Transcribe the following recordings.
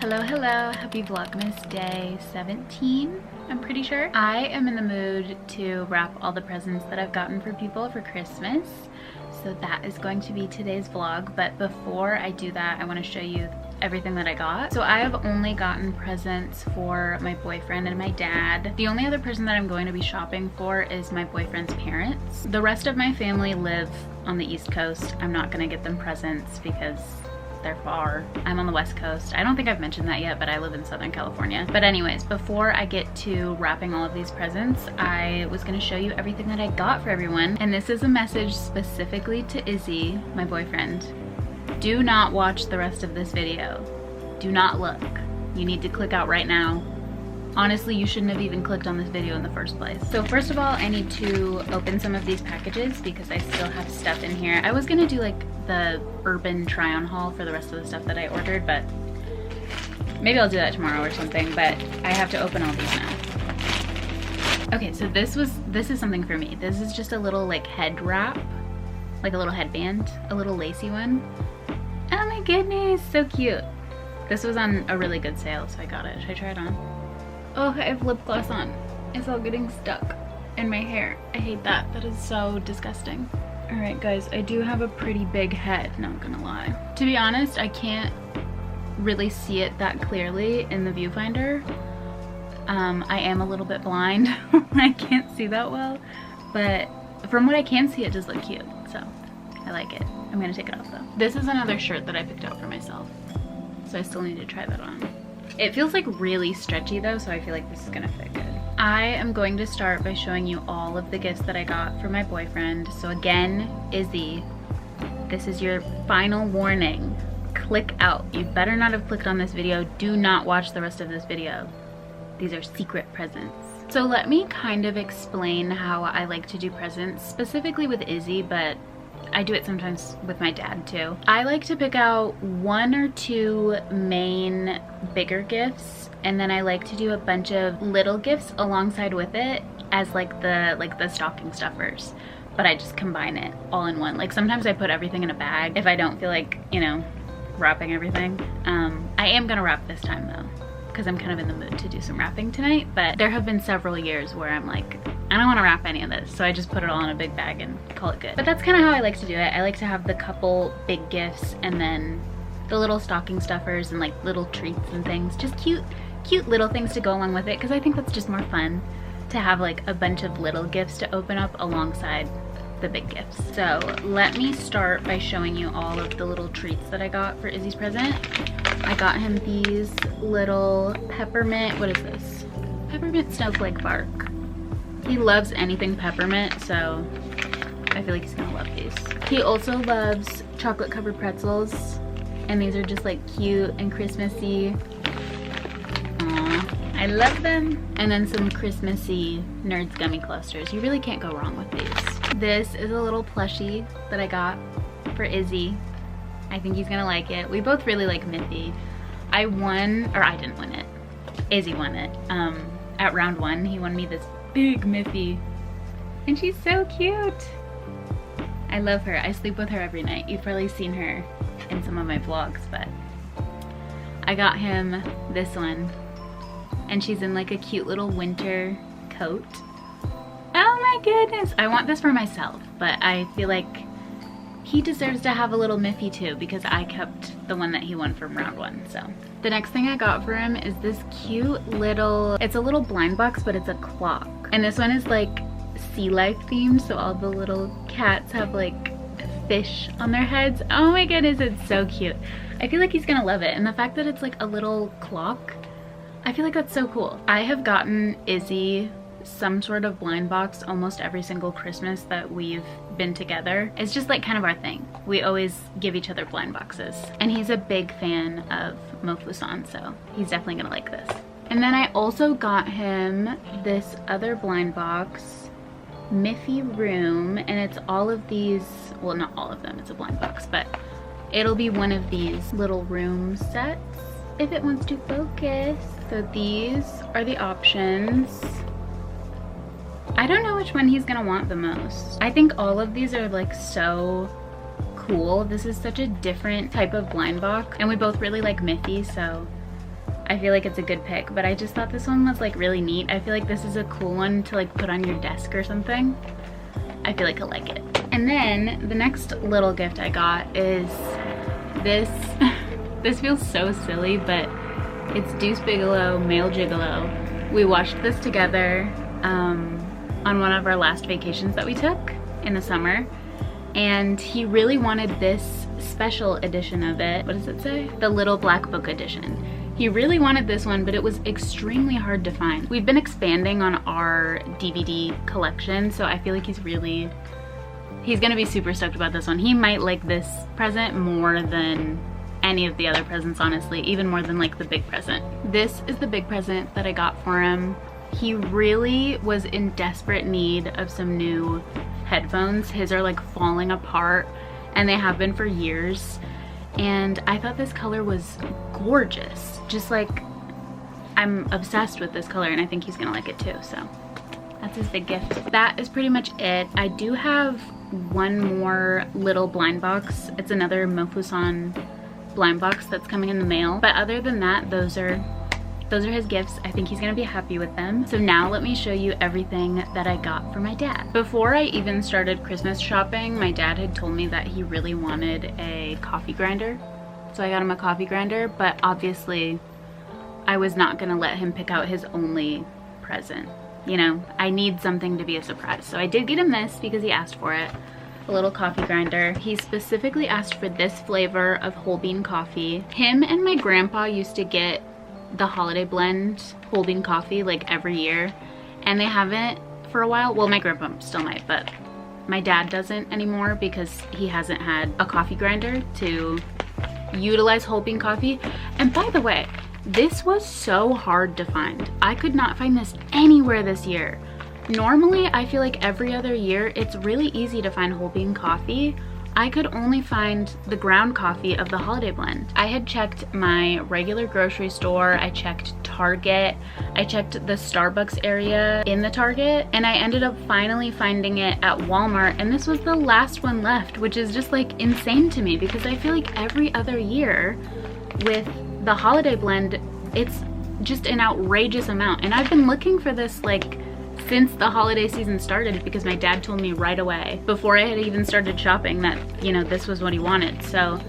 Hello, hello, happy Vlogmas day 17, I'm pretty sure. I am in the mood to wrap all the presents that I've gotten for people for Christmas. So that is going to be today's vlog, but before I do that, I want to show you everything that I got. So I have only gotten presents for my boyfriend and my dad. The only other person that I'm going to be shopping for is my boyfriend's parents. The rest of my family live on the East Coast. I'm not gonna get them presents because they're far. I'm on the West Coast. I don't think I've mentioned that yet, but I live in Southern California. But anyways, before I get to wrapping all of these presents, I was gonna show you everything that I got for everyone. And this is a message specifically to Izzy, my boyfriend. Do not watch the rest of this video. Do not look. You need to click out right now. Honestly, you shouldn't have even clicked on this video in the first place. So first of all, I need to open some of these packages because I still have stuff in here. I was gonna do like the urban try-on haul for the rest of the stuff that I ordered, but maybe I'll do that tomorrow or something, but I have to open all these now. Okay, so this is something for me. This is just a little like head wrap, like a little headband, a little lacy one. Oh my goodness, so cute. This was on a really good sale, so I got it. Should I try it on? Oh, I have lip gloss on. It's all getting stuck in my hair. I hate that. That is so disgusting. All right, guys, I do have a pretty big head, not gonna lie. To be honest, I can't really see it that clearly in the viewfinder. I am a little bit blind. I can't see that well, but from what I can see, it does look cute, so I like it. I'm gonna take it off though. This is another shirt that I picked out for myself, so I still need to try that on. It feels like really stretchy though, so I feel like this is gonna fit good. I am going to start by showing you all of the gifts that I got for my boyfriend. So again, Izzy, this is your final warning. Click out. You better not have clicked on this video. Do not watch the rest of this video. These are secret presents. So let me kind of explain how I like to do presents, specifically with Izzy, but I do it sometimes with my dad too. I like to pick out one or two main bigger gifts, and then I like to do a bunch of little gifts alongside with it as like the stocking stuffers, but I just combine it all in one. Like sometimes I put everything in a bag if I don't feel like, you know, wrapping everything. I am gonna wrap this time though, because I'm kind of in the mood to do some wrapping tonight, but there have been several years where I'm like, I don't want to wrap any of this, so I just put it all in a big bag and call it good. But that's kind of how I like to do it. I like to have the couple big gifts and then the little stocking stuffers and like little treats and things, just cute little things to go along with it, because I think that's just more fun to have like a bunch of little gifts to open up alongside the big gifts. So let me start by showing you all of the little treats that I got for Izzy's present. I got him these little peppermint, what is this? Peppermint snowflake bark. He loves anything peppermint, so I feel like he's gonna love these. He also loves chocolate covered pretzels, and these are just like cute and Christmassy. Aww, I love them. And then some Christmassy Nerds gummy clusters. You really can't go wrong with these. This is a little plushie that I got for Izzy. I think he's gonna like it. We both really like Miffy. I won, or I didn't win it. Izzy won it. At round one, he won me this big Miffy, and she's so cute. I love her. I sleep with her every night. You've probably seen her in some of my vlogs, but I got him this one, and she's in like a cute little winter coat. Oh my goodness, I want this for myself, but I feel like he deserves to have a little Miffy too, because I kept the one that he won from round one. So the next thing I got for him is this cute little, it's a little blind box, but it's a clock. And this one is like sea life themed, so all the little cats have like fish on their heads. Oh my goodness, it's so cute. I feel like he's gonna love it. And the fact that it's like a little clock, I feel like that's so cool. I have gotten Izzy some sort of blind box almost every single Christmas that we've been together. It's just like kind of our thing. We always give each other blind boxes. And he's a big fan of Mofusan, so he's definitely gonna like this. And then I also got him this other blind box, Miffy Room, and it's all of these, well, not all of them, it's a blind box, but it'll be one of these little room sets if it wants to focus. So these are the options. I don't know which one he's gonna want the most. I think all of these are like so cool. This is such a different type of blind box, and we both really like Miffy, so I feel like it's a good pick, but I just thought this one was like really neat. I feel like this is a cool one to like put on your desk or something. I feel like I like it. And then the next little gift I got is this. This feels so silly, but it's Deuce Bigalow Male Gigolo. We watched this together on one of our last vacations that we took in the summer, and he really wanted this special edition of it. What does it say? The Little Black Book edition. He really wanted this one, but it was extremely hard to find. We've been expanding on our DVD collection, so I feel like he's gonna be super stoked about this one. He might like this present more than any of the other presents, honestly, even more than like the big present. This is the big present that I got for him. He really was in desperate need of some new headphones. His are like falling apart, and they have been for years. And I thought this color was gorgeous. Just like, I'm obsessed with this color, and I think he's gonna like it too, so that's his big gift. That is pretty much it. I do have one more little blind box. It's another Mofusan blind box that's coming in the mail. But other than that, those are his gifts. I think he's gonna be happy with them. So now let me show you everything that I got for my dad. Before I even started Christmas shopping, my dad had told me that he really wanted a coffee grinder. So I got him a coffee grinder, but obviously I was not gonna let him pick out his only present. You know, I need something to be a surprise. So I did get him this because he asked for it. A little coffee grinder. He specifically asked for this flavor of whole bean coffee. Him and my grandpa used to get the holiday blend whole bean coffee like every year, and they haven't for a while. Well, my grandpa still might, but my dad doesn't anymore because he hasn't had a coffee grinder to utilize whole bean coffee. And by the way, this was so hard to find. I could not find this anywhere this year. Normally, I feel like every other year, it's really easy to find whole bean coffee. I could only find the ground coffee of the holiday blend. I had checked my regular grocery store, I checked Target, I checked the Starbucks area in the Target, and I ended up finally finding it at Walmart, and this was the last one left, which is just like insane to me because I feel like every other year with the holiday blend, it's just an outrageous amount. And I've been looking for this like since the holiday season started because my dad told me right away before I had even started shopping that, you know, this was what he wanted. So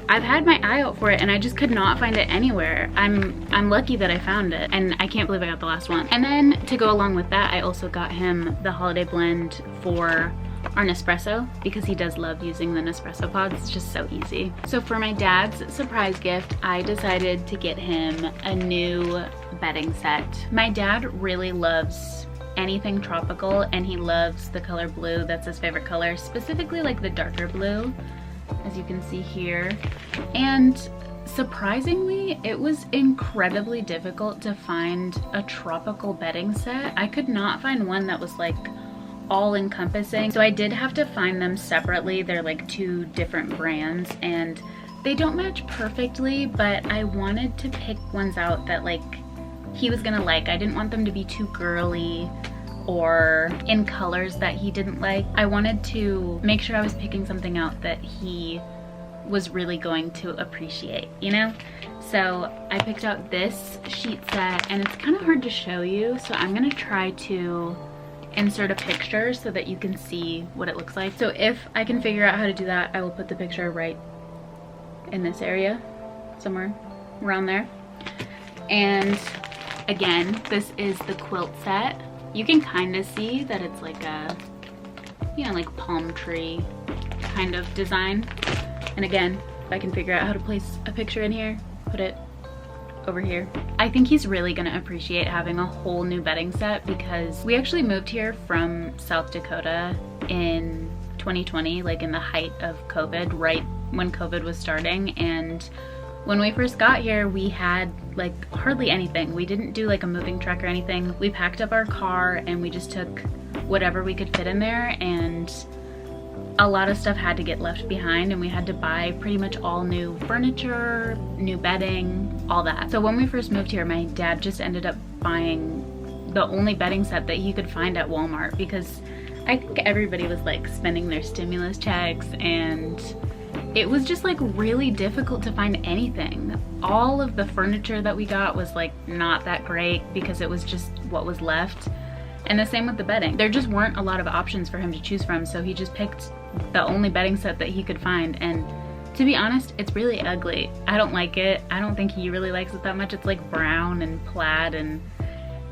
I've had my eye out for it and I just could not find it anywhere. I'm lucky that I found it, and I can't believe I got the last one. And then to go along with that, I also got him the holiday blend for our Nespresso because he does love using the Nespresso pods. It's just so easy. So for my dad's surprise gift, I decided to get him a new bedding set. My dad really loves anything tropical, and he loves the color blue. That's his favorite color, specifically like the darker blue, as you can see here. And surprisingly, it was incredibly difficult to find a tropical bedding set. I could not find one that was like all encompassing. So I did have to find them separately. They're like two different brands and they don't match perfectly, but I wanted to pick ones out that like he was gonna like. I didn't want them to be too girly or in colors that he didn't like. I wanted to make sure I was picking something out that he was really going to appreciate, you know? So I picked out this sheet set, and it's kind of hard to show you, so I'm gonna try to insert a picture so that you can see what it looks like. So if I can figure out how to do that, I will put the picture right in this area, somewhere around there. And again, this is the quilt set. You can kind of see that it's like a, you know, like palm tree kind of design. And again, if I can figure out how to place a picture in here, put it over here. I think he's really gonna appreciate having a whole new bedding set because we actually moved here from South Dakota in 2020, like in the height of COVID, right when COVID was starting. And when we first got here, we had like hardly anything. We didn't do like a moving truck or anything. We packed up our car and we just took whatever we could fit in there, and a lot of stuff had to get left behind, and we had to buy pretty much all new furniture, new bedding, all that. So when we first moved here, my dad just ended up buying the only bedding set that he could find at Walmart because I think everybody was like spending their stimulus checks, and it was just like really difficult to find anything. All of the furniture that we got was like not that great because it was just what was left. And the same with the bedding. There just weren't a lot of options for him to choose from, so he just picked the only bedding set that he could find. And to be honest, it's really ugly. I don't like it. I don't think he really likes it that much. It's like brown and plaid, and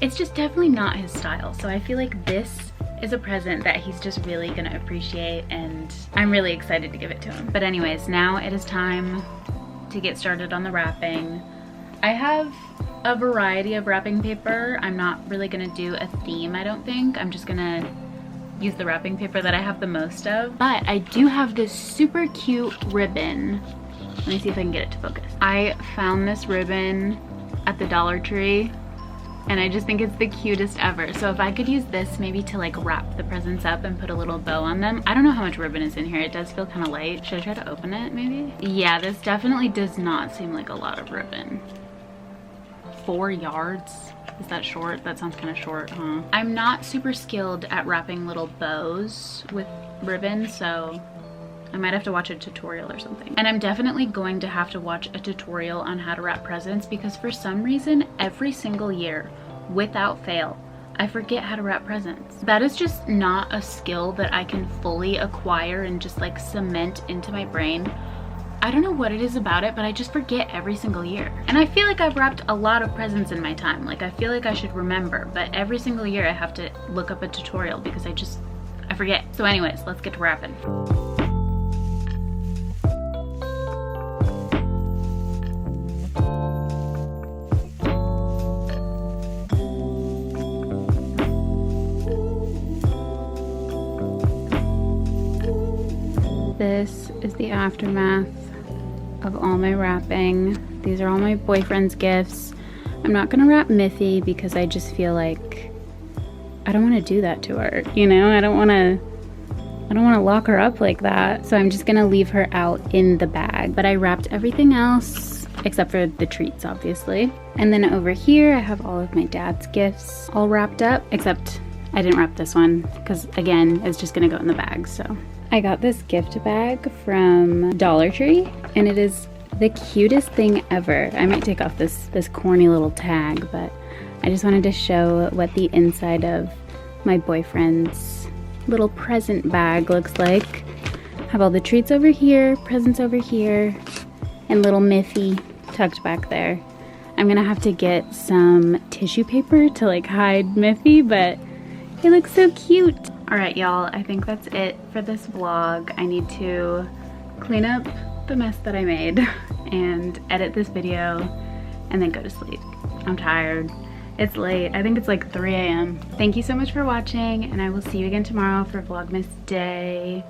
it's just definitely not his style. So I feel like this is a present that he's just really gonna appreciate, and I'm really excited to give it to him. But anyways, now it is time to get started on the wrapping. I have a variety of wrapping paper. I'm not really gonna do a theme, I don't think. I'm just gonna use the wrapping paper that I have the most of. But I do have this super cute ribbon. Let me see if I can get it to focus. I found this ribbon at the Dollar Tree, and I just think it's the cutest ever. So if I could use this maybe to like wrap the presents up and put a little bow on them. I don't know how much ribbon is in here. It does feel kind of light. Should I try to open it maybe? Yeah, this definitely does not seem like a lot of ribbon. 4 yards? Is that short? That sounds kind of short, huh? I'm not super skilled at wrapping little bows with ribbon, so I might have to watch a tutorial or something. And I'm definitely going to have to watch a tutorial on how to wrap presents, because for some reason, every single year, without fail, I forget how to wrap presents. That is just not a skill that I can fully acquire and just like cement into my brain. I don't know what it is about it, but I just forget every single year. And I feel like I've wrapped a lot of presents in my time. Like I feel like I should remember, but every single year I have to look up a tutorial because I forget. So anyways, let's get to wrapping. This is the aftermath of all my wrapping. These are all my boyfriend's gifts. I'm not gonna wrap Miffy because I just feel like I don't want to do that to her, you know? I don't want to lock her up like that. So I'm just gonna leave her out in the bag. But I wrapped everything else except for the treats, obviously. And then over here I have all of my dad's gifts all wrapped up, except I didn't wrap this one because again, it's just gonna go in the bag. So I got this gift bag from Dollar Tree, and it is the cutest thing ever. I might take off this corny little tag, but I just wanted to show what the inside of my boyfriend's little present bag looks like. Have all the treats over here, presents over here, and little Miffy tucked back there. I'm gonna have to get some tissue paper to like hide Miffy, but he looks so cute. All right, y'all, I think that's it for this vlog. I need to clean up the mess that I made and edit this video and then go to sleep. I'm tired. It's late. I think it's like 3 a.m. Thank you so much for watching, and I will see you again tomorrow for Vlogmas Day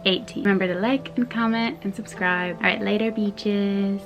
18. Remember to like and comment and subscribe. All right, later, beaches.